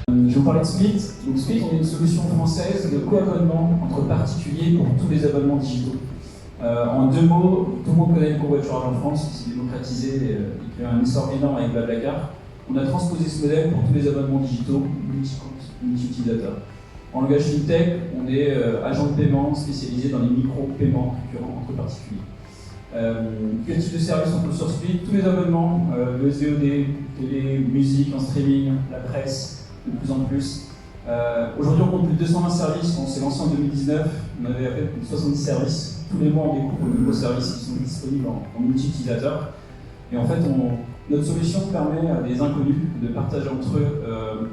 Je vais vous parler de Split. Donc Split, on est une solution française de co-abonnement entre particuliers pour tous les abonnements digitaux. En deux mots, tout le monde connaît le covoiturage en France, qui s'est démocratisé et qui a un essor énorme avec Blablacar. On a transposé ce modèle pour tous les abonnements digitaux, multi-comptes, multi-utilisateurs. En langage fintech, on est agent de paiement spécialisé dans les micro-paiements récurrents entre particuliers. Quel type de service on peut sur Split? Tous les abonnements, le SVOD, télé, musique en streaming, la presse, de plus en plus. Aujourd'hui, on compte plus de 220 services. On s'est lancé en 2019. On avait à peu près plus de 70 services. Tous les mois, on découvre de nouveaux services qui sont disponibles en multi-utilisateurs. Et en fait, notre solution permet à des inconnus de partager entre eux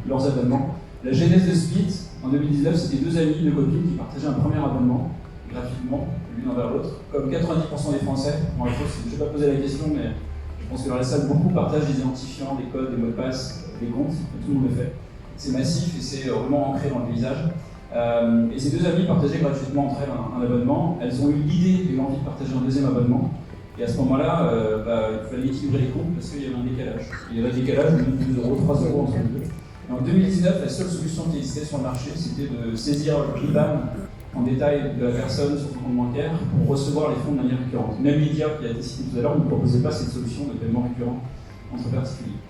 leurs abonnements. La genèse de Split, en 2019, c'était deux amis, deux copines qui partageaient un premier abonnement gratuitement, l'une envers l'autre. Comme 90% des Français, bon, je ne vais pas poser la question, mais je pense que dans la salle, beaucoup partagent des identifiants, des codes, des mots de passe, des comptes, tout le monde le fait. C'est massif et c'est vraiment ancré dans le paysage. Et ces deux amies partageaient gratuitement entre elles un abonnement. Elles ont eu l'idée et l'envie de partager un deuxième abonnement. Et à ce moment-là, il fallait équilibrer les comptes parce qu'il y avait un décalage. Il y avait un décalage de 2 euros, 3 euros entre les deux. Et en 2019, la seule solution qui existait sur le marché, c'était de saisir l'IBAN en détail de la personne sur son compte bancaire pour recevoir les fonds de manière récurrente. Même Lydia, qui a été citée tout à l'heure, ne proposait pas cette solution de paiement récurrent entre particuliers.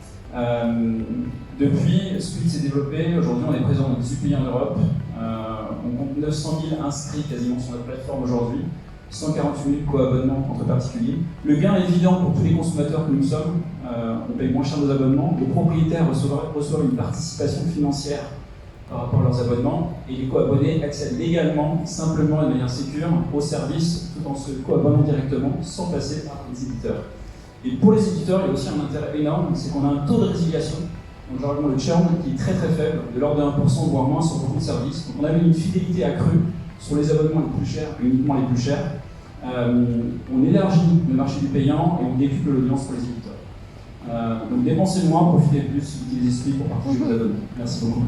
Depuis, Split s'est développé. Aujourd'hui, on est présent dans 18 pays en Europe. On compte 900 000 inscrits quasiment sur notre plateforme aujourd'hui, 148 000 co-abonnements entre particuliers. Le gain est évident pour tous les consommateurs que nous sommes. On paye moins cher nos abonnements. Les propriétaires reçoivent une participation financière par rapport à leurs abonnements. Et les co-abonnés accèdent légalement, simplement et de manière sécure, aux services tout en se co-abonnant directement sans passer par les éditeurs. Et pour les éditeurs, il y a aussi un intérêt énorme, c'est qu'on a un taux de résiliation, donc généralement le churn, qui est très très faible, de l'ordre de 1%, voire moins sur beaucoup de services. Donc on avait une fidélité accrue sur les abonnements les plus chers, et uniquement les plus chers. On élargit le marché du payant et on décuple l'audience pour les éditeurs. Donc dépensez moins, profitez plus, utilisez Split pour partager vos abonnements. Merci beaucoup.